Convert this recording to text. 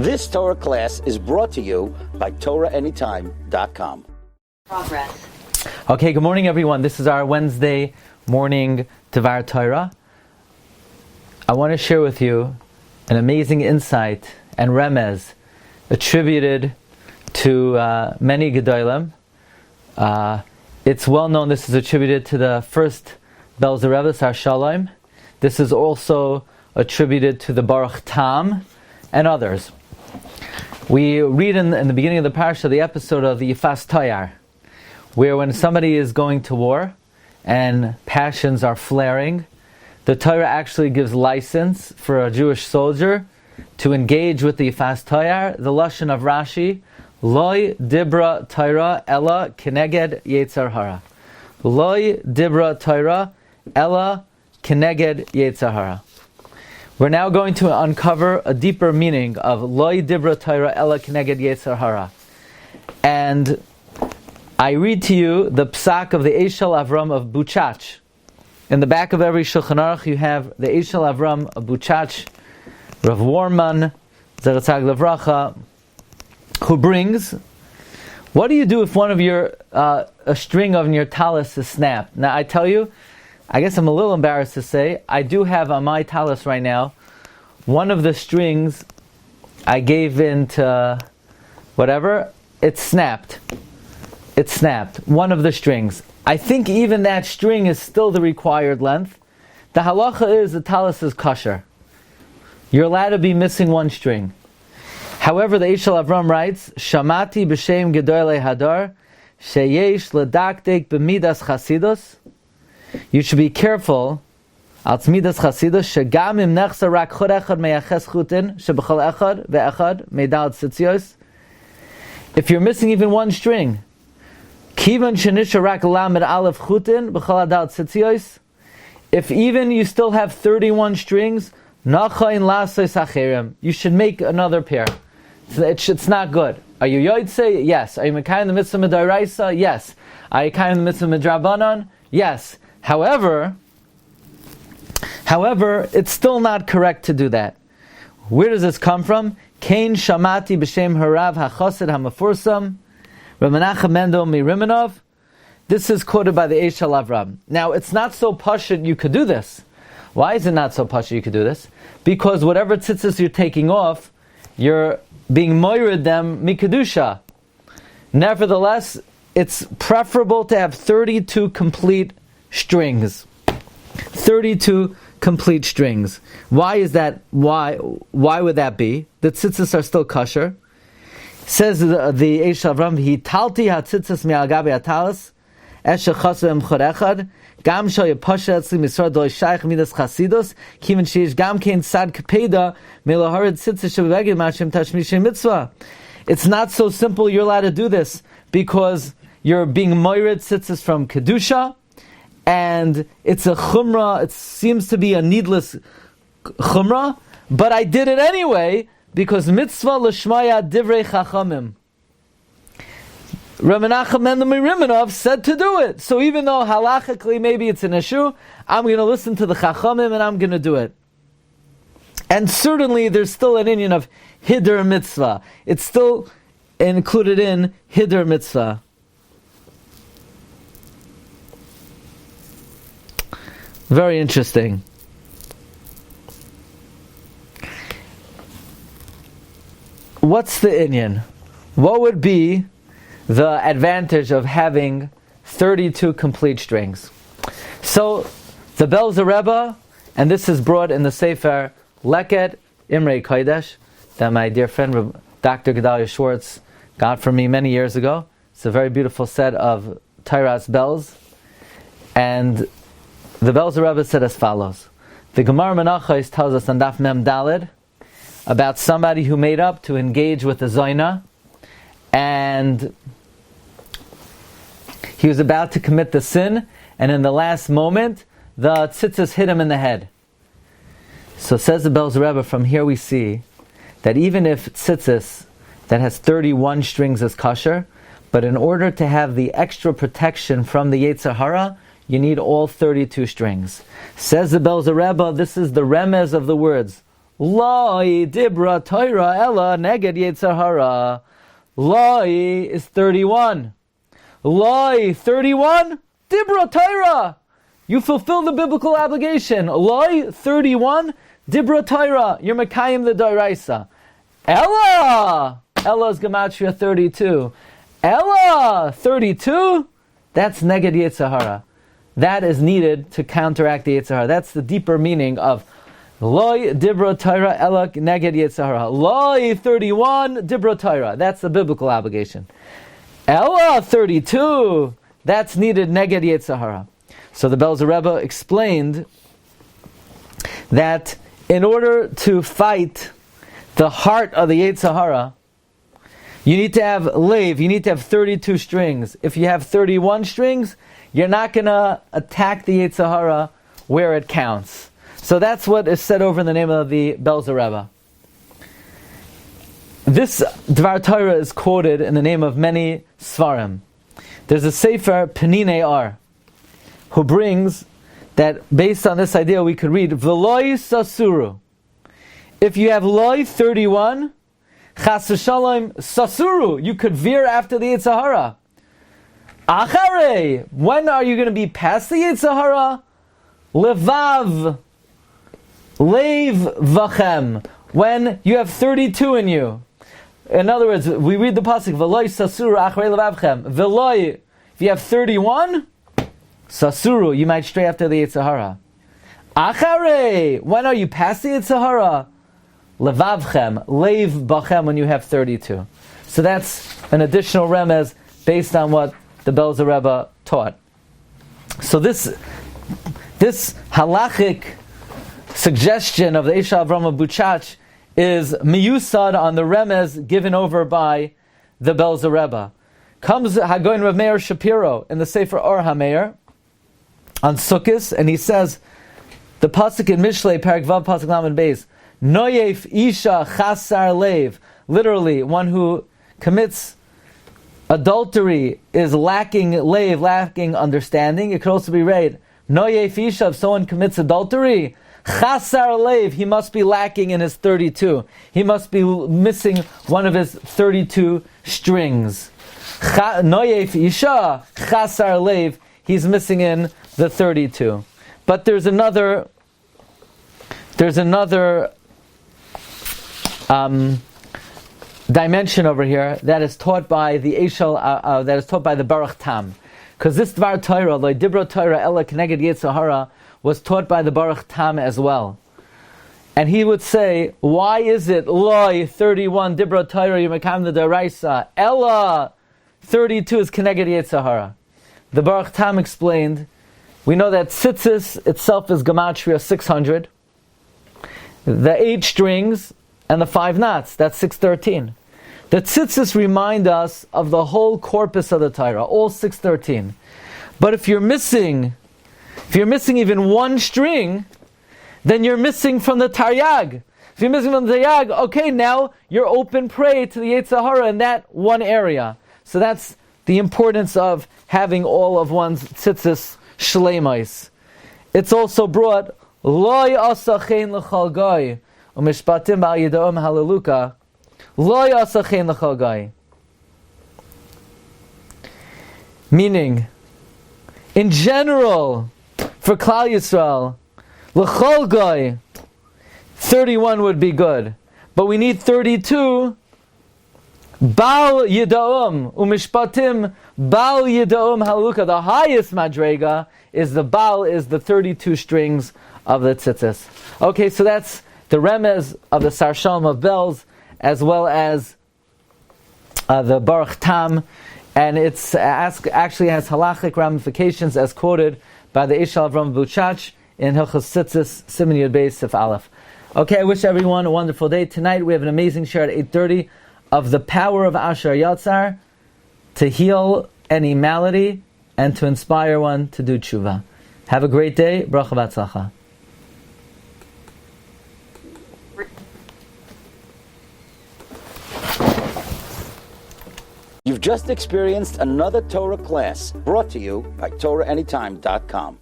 This Torah class is brought to you by TorahAnytime.com. Progress. Okay, good morning everyone. This is our Wednesday morning Devar Torah. I want to share with you an amazing insight and Remez attributed to many Gedolim. It's well known, this is attributed to the first Belzer Rebbe, Sar Shalom. This is also attributed to the Baruch Tam and others. We read in the beginning of the Parsha the episode of the Yifas Tayar, where when somebody is going to war and passions are flaring, the Torah actually gives license for a Jewish soldier to engage with the Yifas Tayar. The Lashon of Rashi, Loi Dibra Torah Ella Keneged Yetzer Hara. Loi Dibra Torah Ella Keneged Yetzer Hara. We're now going to uncover a deeper meaning of Loi Dibra Torah Ella Keneged Yetzer Hara. And I read to you the psak of the Eshel Avram of Buchach. In the back of every Shulchan Aruch you have the Eshel Avram of Buchach, Rav Warman, Zeratzag Levracha, who brings, what do you do if one of your, a string of your talis is snapped? Now I tell you, I guess I'm a little embarrassed to say, I do have on my talis right now, one of the strings I gave into whatever, it snapped. It snapped. One of the strings. I think even that string is still the required length. The halacha is the talis is kosher. You're allowed to be missing one string. However, the Eshel Avram writes, Shamati b'shem gedolei hadar, sheyesh ledakdek b'midas chasidus. You should be careful. Als midas chasidus shegam im nechsa rak chod echad meyaches chutin shebechol echad ve'echad meidal tzitzios. If you're missing even one string, kivan shenisha rak lamed aleph chutin bechol adal tzitzios. If even you still have 31 strings, nachayin lasos acherim. You should make another pair. It's not good. Are you yoytze? Yes. Are you mekayim the mitzvah midaraisa? Yes. Are you mekayim the mitzvah midrabanan? Yes. However, it's still not correct to do that. Where does this come from? Kain shamati b'shem harav hachosid hamafursam Menachem Mendel Miriminov. This is quoted by the Eshel Avram. Now, it's not so pashut you could do this. Why is it not so pashut you could do this? Because whatever tzitzis you're taking off, you're being moired them mikadusha. Nevertheless, it's preferable to have 32 complete strings. 32 complete strings. Why is that? Why would that be? The tzitzis are still kosher. Says the Eshel Avram, Hitalti hatzitzis mi'al gabi hatalis, eshe chasvem chod echad, gam shal yepasha etzli misra doi shaykh midas chasidus, kiven sheish gam kein sad kapeda, mi'laharid tzitzis shebeged ma'ashem tashmishe mitzvah. It's not so simple you're allowed to do this, because you're being moired tzitzis from kedusha, and it's a chumrah, it seems to be a needless chumrah, but I did it anyway, because mitzvah l'shmaya divrei chachamim. Rebbe Menachem Mendel Miriminov said to do it. So even though halachically maybe it's an issue, I'm going to listen to the chachamim and I'm going to do it. And certainly there's still an inyan of hider mitzvah. It's still included in hider mitzvah. Very interesting. What's the inyan? What would be the advantage of having 32 complete strings? So, the Belzer Rebbe, and this is brought in the Sefer Leket Imrei Kodesh, that my dear friend Dr. Gedalia Schwartz got for me many years ago. It's a very beautiful set of Torah's bells. And the Belzer Rebbe said as follows. The Gemara Menachos tells us on Daf Mem Daled about somebody who made up to engage with the Zoina, and he was about to commit the sin, and in the last moment, the tzitzis hit him in the head. So says the Belzer Rebbe, from here we see that even if tzitzis that has 31 strings is kosher, but in order to have the extra protection from the Yetzer Hara, you need all 32 strings. Says the Belzer Rebbe, this is the Remez of the words, Loi dibra Torah ella neged Yetzer Hara. Loi is 31. Loi 31 dibra Torah. You fulfill the biblical obligation. Loi 31 dibra Torah. You're mekayim the Doraisa. Ella is gematria 32. Ella 32. That's neged Yetzer Hara. That is needed to counteract the Yetzer Hara. That's the deeper meaning of Loi dibra Torah ela neged Yetzer Hara. Loi 31 dibra Torah. That's the biblical obligation. Ela 32. That's needed neged Yetzer Hara. So the Belzer Rebbe explained that in order to fight the heart of the Yetzer Hara, you need to have lave. You need to have 32 strings. If you have 31 strings, you're not going to attack the Yetzer Hara where it counts. So that's what is said over in the name of the Belzer Rebbe. This Dvar Torah is quoted in the name of many Svarim. There's a Sefer Penine Ar, who brings that based on this idea we could read V'loi Sasuru. If you have Loi 31, Chas v'shalom Sasuru, you could veer after the Yetzer Hara. Achare, when are you going to be past the Yetzer Hara? Levav, Leiv v'chem, when you have 32 in you. In other words, we read the pasuk, V'loi Sasuru acharei levavchem. V'loi, if you have 31, Sasuru, you might stray after the Yetzer Hara. Achare, when are you past the Yetzer Hara? Levavchem, Leiv b'chem, when you have 32. So that's an additional remez based on what the Belzer Rebbe taught. So this halachic suggestion of the Esha Avrama Buchach is miyusad on the remez given over by the Belzer Rebbe. Comes Hagoyin Rav Meir Shapiro in the Sefer Or HaMeir on Sukkos, and he says, the pasuk in Mishlei, Parak Vav, pasuk Lamed Beis, Noyef Isha Chasar Leiv, literally, one who commits adultery is lacking leiv, lacking understanding. It could also be read, Noyef Isha, if someone commits adultery, Chasar Leiv, he must be lacking in his 32. He must be missing one of his 32 strings. Noyef Isha, Chasar Leiv, he's missing in the 32. But there's another dimension over here that is taught by the Eshel, that is taught by the Baruch Tam, because this Dvar Torah, Lo Dibra Torah Ela Keneged Yetzer Hara, was taught by the Baruch Tam as well, and he would say, why is it Loi 31 Dibra Torah Yemekam the Daraisa Ela 32 is Keneged Yetzer Hara? The Baruch Tam explained, we know that Tzitzis itself is Gematria 600, the 8 strings and the 5 knots, that's 613. The Tzitzis remind us of the whole corpus of the Torah, all 613. But if you're missing even one string, then you're missing from the Taryag. If you're missing from the Taryag, okay, now you're open prey to the Yetzer Hara in that one area. So that's the importance of having all of one's Tzitzis shleimais. It's also brought Loi asachein l'chal goy u'mishpatim ba'al yidaom haleluka. Loi asachein l'chal goy. Meaning, in general, for Klal Yisrael, l'chal goy, 31 would be good, but we need 32. Bal yidaom u'mishpatim bal yidaom haleluka. The highest madrega is the bal, is the 32 strings of the tzitzis. Okay, so that's the remez of the Sar Shalom of Belz, as well as the Baruch Tam, and it's actually has halachic ramifications as quoted by the Eshel Avram Buchach in Hilchos Tzitzis Siman Yud Beis Sif Aleph. Okay, I wish everyone a wonderful day. Tonight we have an amazing share at 8:30 of the power of Asher Yatzar to heal any malady and to inspire one to do tshuva. Have a great day. Bracha v'atzlacha. You've just experienced another Torah class brought to you by TorahAnytime.com.